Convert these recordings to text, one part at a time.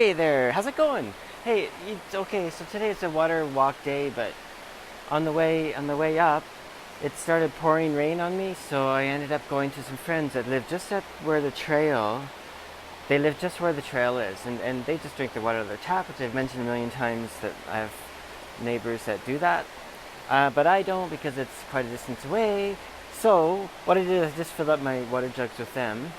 Hey there, how's it going? Hey, okay, so today it's a water walk day, but on the way up, it started pouring rain on me, so I ended up going to some friends that live just at where the trail. They live just where the trail is, and they just drink the water out of their tap, which I've mentioned a million times that I have neighbors that do that. But I don't because it's quite a distance away. So what I did is I just filled up my water jugs with them.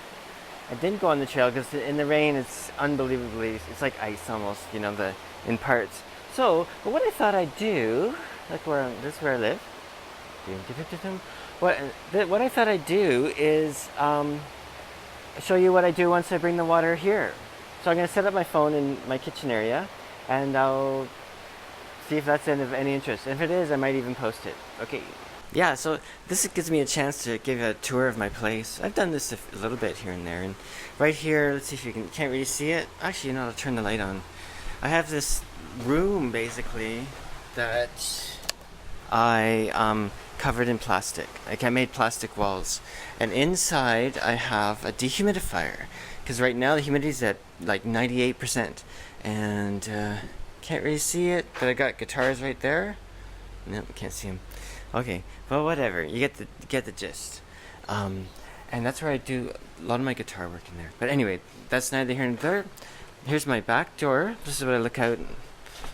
I didn't go on the trail because in the rain it's unbelievably, it's like ice almost, in parts. So, but what I thought I'd do, this is where I live. What I thought I'd do is show you what I do once I bring the water here. So I'm going to set up my phone in my kitchen area, and I'll see if that's of any interest. If it is, I might even post it. Okay. Yeah, so this gives me a chance to give a tour of my place. I've done this a little bit here and there, and right here, let's see if you can't really see it. Actually, I'll turn the light on. I have this room, basically, that I covered in plastic. Like, I made plastic walls. And inside, I have a dehumidifier. Because right now, the humidity's at, like, 98%. And, can't really see it, but I got guitars right there. No, can't see them. Okay, well, whatever. You get the gist. And that's where I do a lot of my guitar work in there. But anyway, that's neither here nor there. Here's my back door. This is what I look out.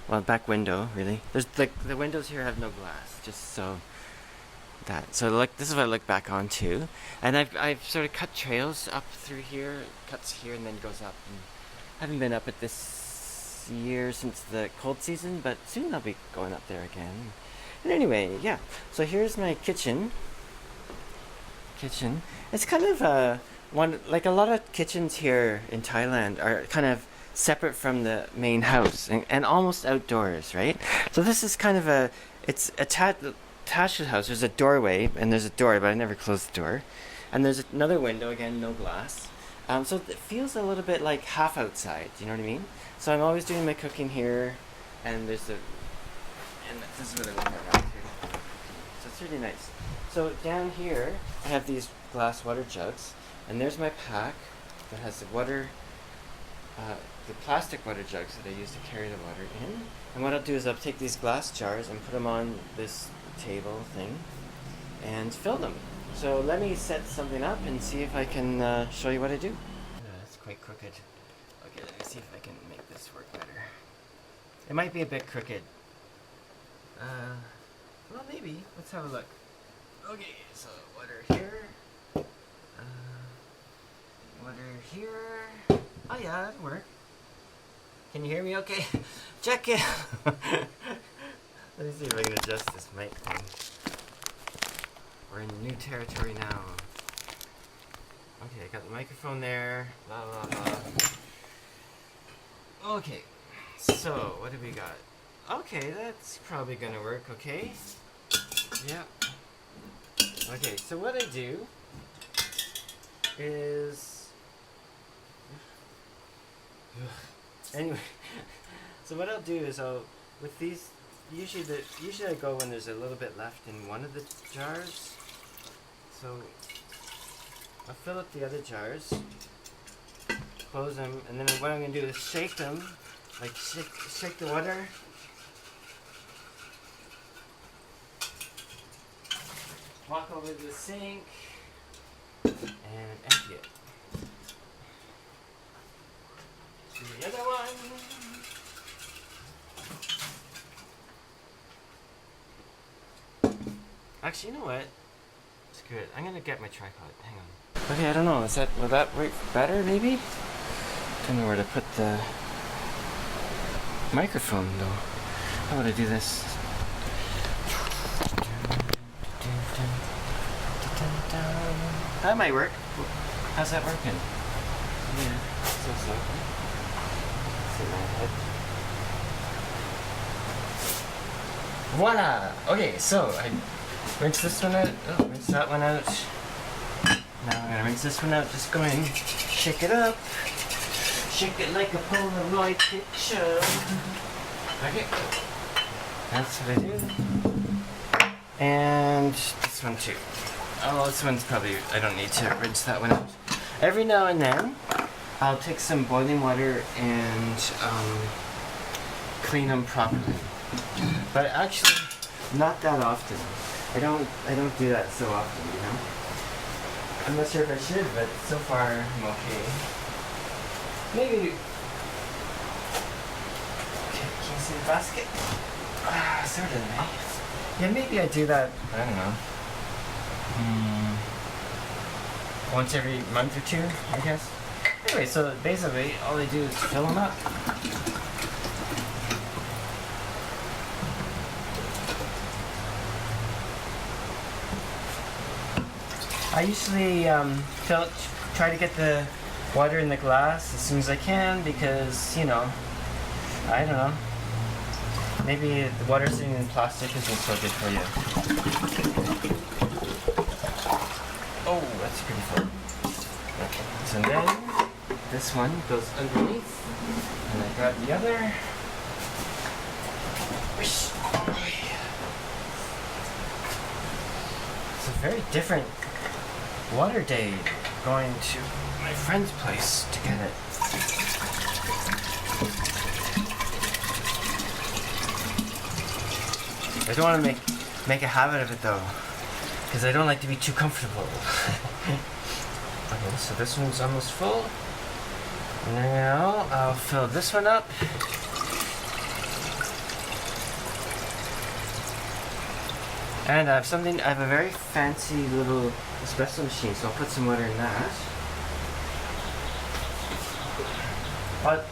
Well, back window, really. There's the windows here have no glass, just so that. So this is what I look back onto. And I've sort of cut trails up through here, cuts here, and then goes up. And I haven't been up it this year since the cold season, but soon I'll be going up there again. And anyway, yeah. So here's my kitchen. It's kind of like a lot of kitchens here in Thailand are kind of separate from the main house and almost outdoors, right? So this is kind of it's attached to the house. There's a doorway and there's a door, but I never closed the door. And there's another window, again, no glass. So it feels a little bit like half outside. Do you know what I mean? So I'm always doing my cooking here, and this is what I look at right here. So it's really nice. So down here, I have these glass water jugs, and there's my pack that has the plastic water jugs that I use to carry the water in. And what I'll do is I'll take these glass jars and put them on this table thing and fill them. So let me set something up and see if I can show you what I do. It's quite crooked. Okay, let me see if I can make this work better. It might be a bit crooked. Well, maybe. Let's have a look. Okay, so water here. Water here. Oh yeah, that'll work. Can you hear me okay? Check it! Let me see if I can adjust this mic thing. We're in new territory now. Okay, I got the microphone there. Blah, blah, blah. Okay, so what do we got? Okay, that's probably gonna work, okay? Yep. Okay, so what I do is... Anyway, so what I'll do is with these, usually I go when there's a little bit left in one of the jars. So I'll fill up the other jars, close them, and then what I'm gonna do is shake them, like shake the water. Walk over to the sink and empty it. Do the other one. Actually, you know what? Screw it. I'm gonna get my tripod. Hang on. Okay, I don't know. Will that work better? Maybe. Don't know where to put the microphone though. How would I do this? That might work. How's that working? Yeah, so. See my head. Voila! Okay, so I rinse this one out. Oh, rinse that one out. Now I'm gonna rinse this one out. Just go in, shake it up. Shake it like a Polaroid picture. Okay. That's what I do. And this one too. Oh, this one's probably, I don't need to rinse that one out. Every now and then, I'll take some boiling water and clean them properly. But actually, not that often. I don't do that so often, you know. I'm not sure if I should, but so far I'm okay. Maybe. Okay, can you see the basket? Sort of. Eh? Yeah, maybe I do that. I don't know. Once every month or two, I guess. Anyway, so basically all I do is fill them up. I usually try to get the water in the glass as soon as I can because, you know, I don't know. Maybe the water sitting in plastic isn't so good for you. Oh, that's pretty full. Okay, so then this one goes underneath, and I grab the other. It's a very different water day going to my friend's place to get it. I don't want to make a habit of it though, because I don't like to be too comfortable. Okay, so this one's almost full. Now I'll fill this one up. And I have a very fancy little espresso machine, so I'll put some water in that. But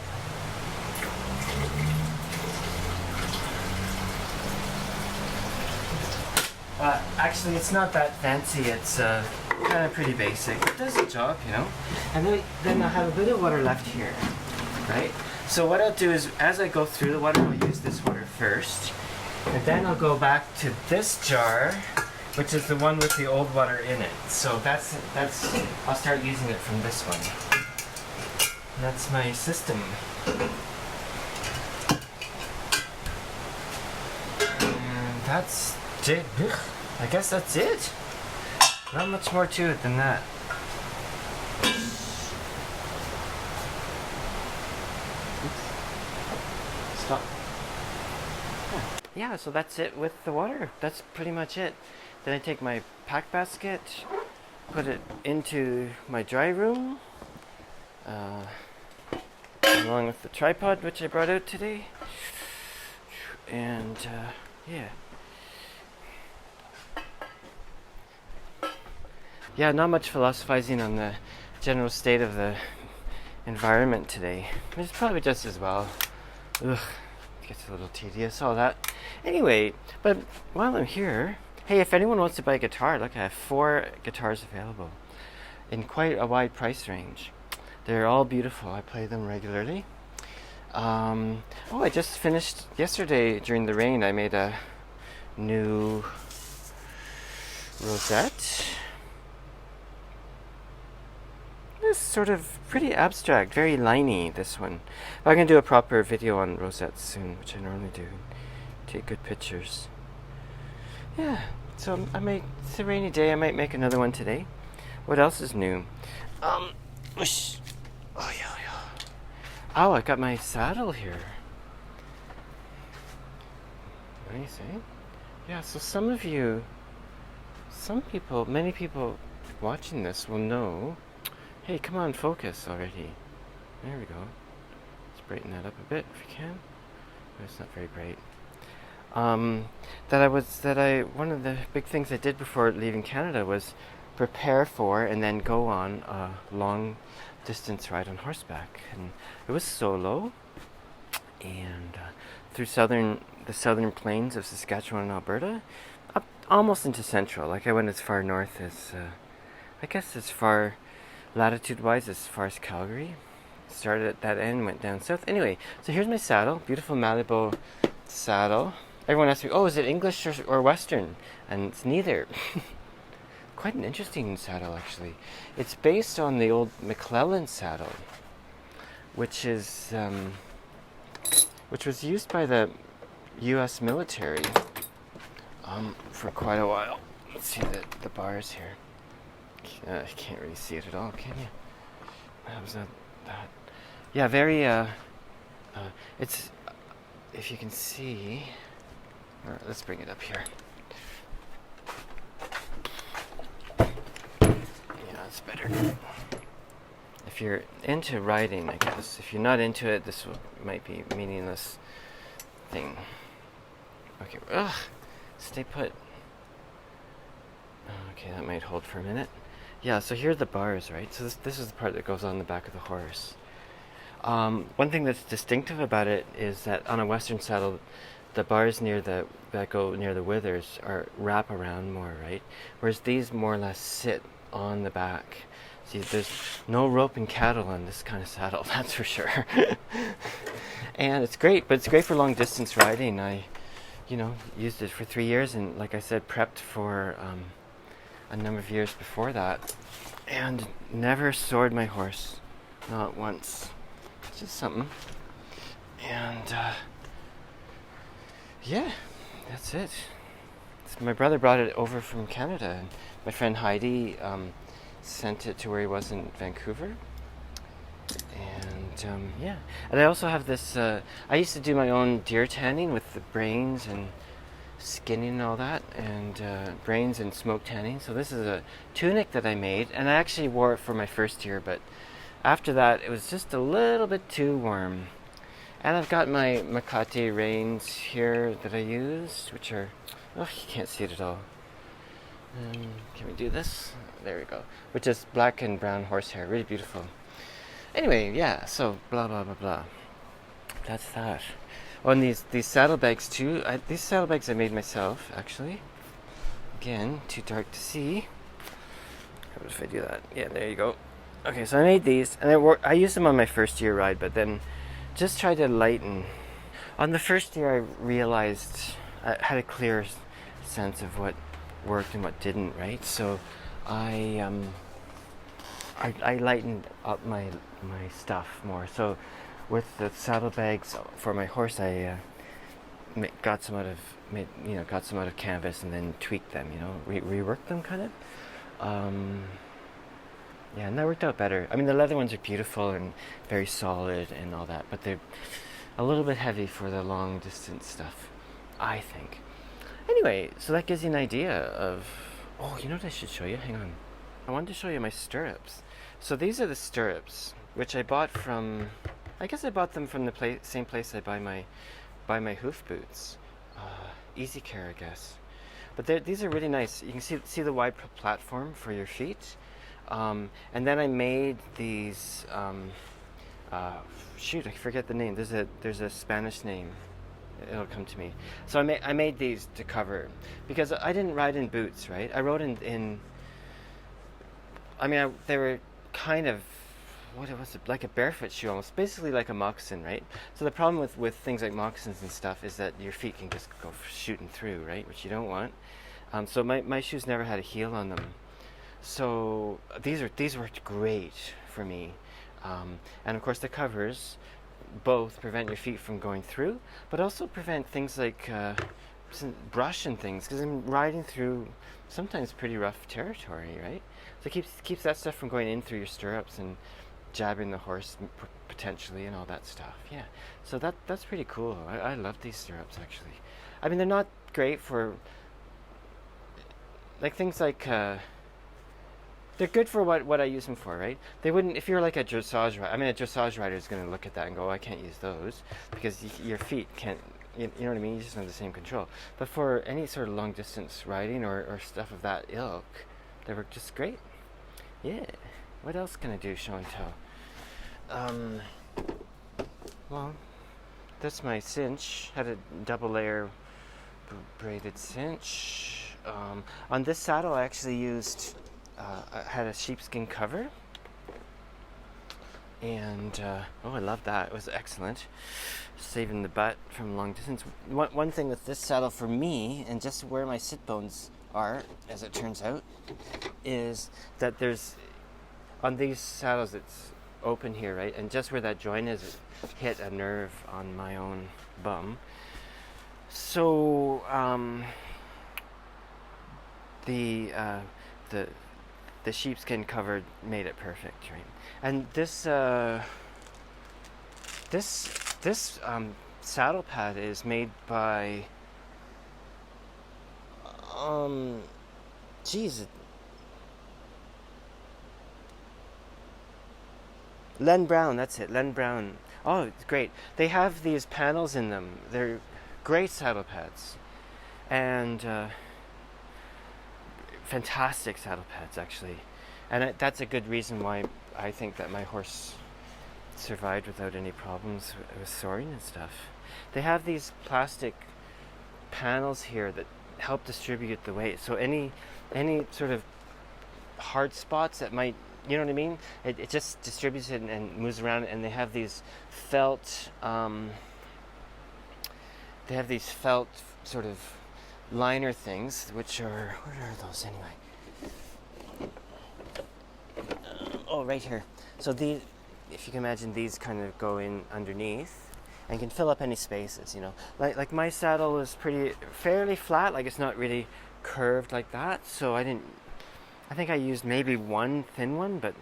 actually, it's not that fancy. It's kind of pretty basic. It does the job, you know. And then I have a bit of water left here, right? So what I'll do is, as I go through the water, I'll use this water first, and then I'll go back to this jar, which is the one with the old water in it. So that's I'll start using it from this one. And that's my system. And that's it. I guess that's it. Not much more to it than that. Stop. Yeah, so that's it with the water. That's pretty much it. Then I take my pack basket, put it into my dry room, along with the tripod which I brought out today. And yeah. Yeah, not much philosophizing on the general state of the environment today. It's probably just as well. Ugh, it gets a little tedious, all that. Anyway, but while I'm here, hey, if anyone wants to buy a guitar, look, I have 4 guitars available in quite a wide price range. They're all beautiful. I play them regularly. I just finished yesterday during the rain. I made a new rosette. This is sort of pretty abstract, very liney, this one. I'm going to do a proper video on rosettes soon, which I normally do. Take good pictures. Yeah, so it's a rainy day. I might make another one today. What else is new? Whoosh. Oh, yeah. Oh, I got my saddle here. What do you say? Yeah, so many people watching this will know. Hey, come on, focus already. There we go. Let's brighten that up a bit if we can. But it's not very bright. One of the big things I did before leaving Canada was prepare for and then go on a long distance ride on horseback. And it was solo, and through the southern plains of Saskatchewan and Alberta, up almost into central. Like I went as far north as, I guess as far latitude-wise as far as Calgary. Started at that end, went down south. Anyway, so here's my saddle, beautiful Malibu saddle. Everyone asks me, oh, is it English or Western? And it's neither. Quite an interesting saddle, actually. It's based on the old McClellan saddle, which was used by the U.S. military for quite a while. Let's see the bars here. You can't really see it at all, can you? that. Yeah, very, it's, if you can see, all right, let's bring it up here. Yeah, that's better. If you're into writing, I guess. If you're not into it, this might be a meaningless thing. Okay, ugh, stay put. Okay, that might hold for a minute. Yeah, so here are the bars, right? So this is the part that goes on the back of the horse. One thing that's distinctive about it is that on a Western saddle, the bars that go near the withers are wrap around more, right? Whereas these more or less sit on the back. See, there's no rope and cattle on this kind of saddle, that's for sure. And it's great, but it's great for long distance riding. I, used it for 3 years, and like I said, prepped for a number of years before that, and never sored my horse, not once. It's just something. And yeah, that's it. So my brother brought it over from Canada, and my friend Heidi sent it to where he was in Vancouver. And yeah, and I also have this. I used to do my own deer tanning with the brains and skinning and all that, and brains and smoke tanning. So this is a tunic that I made, and I actually wore it for my first year, but after that it was just a little bit too warm. And I've got my Makati reins here that I use, which are, oh, you can't see it at all. Can we do this? There we go. Which is black and brown horsehair, really beautiful. Anyway, yeah, so blah blah blah blah. That's that. Oh, and these saddlebags too. These saddlebags I made myself, actually. Again, too dark to see. How if I do that? Yeah, there you go. Okay, so I made these, and I used them on my first year ride, but then just tried to lighten. On the first year, I realized I had a clear sense of what worked and what didn't, right? So I lightened up my stuff more. So with the saddlebags for my horse, I got some out of canvas and then tweaked them, reworked them kind of. Yeah, and that worked out better. I mean, the leather ones are beautiful and very solid and all that, but they're a little bit heavy for the long distance stuff, I think. Anyway, so that gives you an idea of, oh, you know what I should show you? Hang on. I wanted to show you my stirrups. So these are the stirrups, which I bought from, I guess I bought them from the same place I buy my hoof boots. Easy Care, I guess. But these are really nice. You can see the wide platform for your feet. And then I made these, shoot, I forget the name. There's a Spanish name. It'll come to me. So I made these to cover, because I didn't ride in boots, right? I rode in they were kind of, what was it, like a barefoot shoe almost, basically like a moccasin, right? So the problem with things like moccasins and stuff is that your feet can just go shooting through, right? Which you don't want. So my shoes never had a heel on them. So these worked great for me. And of course the covers both prevent your feet from going through, but also prevent things like brush and things, because I'm riding through sometimes pretty rough territory, right? So it keeps that stuff from going in through your stirrups and jabbing the horse potentially and all that stuff. Yeah, so that's pretty cool. I love these stirrups, actually. I mean, they're not great for like things like they're good for what I use them for, right? They wouldn't, if you're like a dressage rider. I mean, a dressage rider is going to look at that and go, oh, I can't use those because your feet can't. You know what I mean? You just don't have the same control. But for any sort of long distance riding or stuff of that ilk, they work just great. Yeah. What else can I do? Show and tell. Well, that's my cinch. Had a double layer braided cinch. On this saddle, I actually used. I had a sheepskin cover, and I love that. It was excellent, saving the butt from long distance. One thing with this saddle for me, and just where my sit bones are, as it turns out, is that there's, on these saddles it's open here, right, and just where that joint is, it hit a nerve on my own bum. So the the sheepskin cover made it perfect, right? And this saddle pad is made by geez, Len Brown, that's it, Len Brown. Oh, it's great. They have these panels in them. They're great saddle pads. And fantastic saddle pads, actually. And that's a good reason why I think that my horse survived without any problems with soaring and stuff. They have these plastic panels here that help distribute the weight. So any sort of hard spots that might, you know what I mean? It just distributes it and moves around. And they have these felt, sort of liner things, which are, where are those anyway? Oh, right here. So these, if you can imagine, these kind of go in underneath and can fill up any spaces, you know. Like my saddle is fairly flat, like it's not really curved like that. So I think I used maybe one thin one, but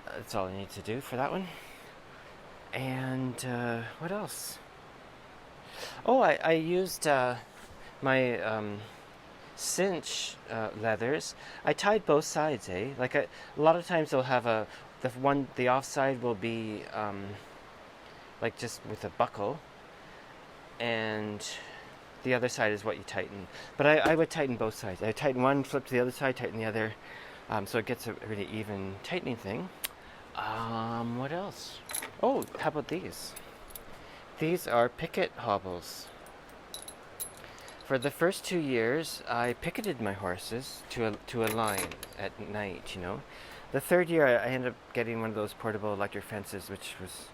that's all I need to do for that one. And what else? Oh, I used my cinch leathers. I tied both sides, Like a lot of times they'll have the offside will be like just with a buckle, and the other side is what you tighten. But I would tighten both sides. I tighten one, flip to the other side, tighten the other, so it gets a really even tightening thing. What else? Oh, how about these? These are picket hobbles. For the first 2 years, I picketed my horses to a line at night, you know. The third year, I ended up getting one of those portable electric fences, which was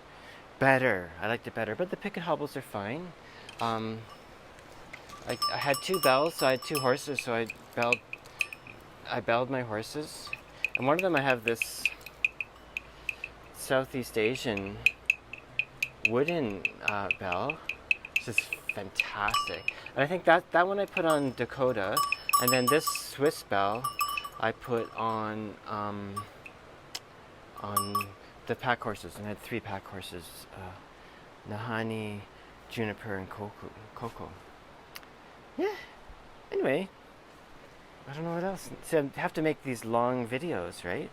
better. I liked it better, but the picket hobbles are fine. I had 2 bells, so I had 2 horses, so I belled my horses. And one of them I have this Southeast Asian wooden bell, which is fantastic. And I think that one I put on Dakota, and then this Swiss bell I put on the pack horses. And I had 3 pack horses, Nahani, Juniper, and Coco. Yeah. Anyway, I don't know what else. So I have to make these long videos, right?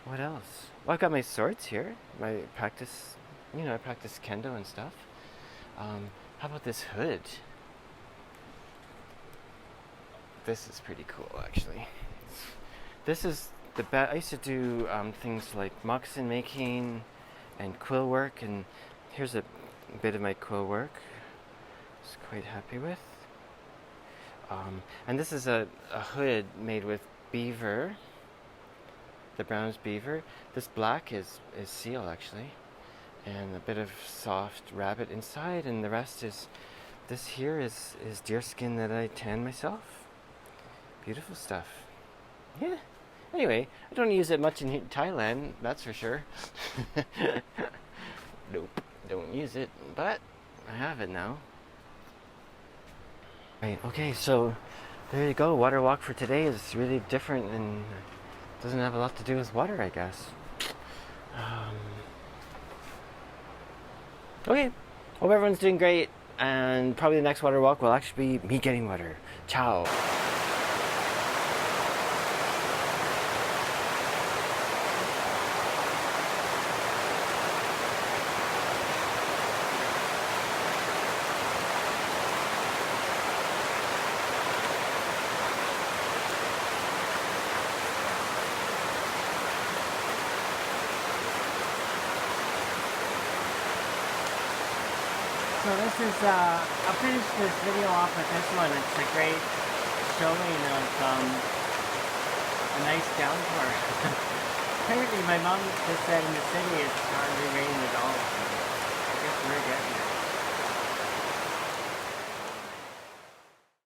What else? Well, I've got my swords here. My practice, I practice kendo and stuff. How about this hood? This is pretty cool, actually. This is I used to do things like moccasin making and quill work, and here's a bit of my quill work. I was quite happy with. And this is a hood made with beaver, the Browns beaver. This black is seal, actually, and a bit of soft rabbit inside, and the rest is, this here is deer skin that I tan myself. Beautiful stuff. Yeah. Anyway, I don't use it much in Thailand, that's for sure. Nope, don't use it, but I have it now. Right, okay, so there you go. Water walk for today is really different and doesn't have a lot to do with water, I guess. Okay, hope everyone's doing great, and probably the next water walk will actually be me getting water. Ciao. So this is, I'll finish this video off with this one. It's a great showing of a nice downpour. Apparently my mom just said in the city it's hardly raining at all.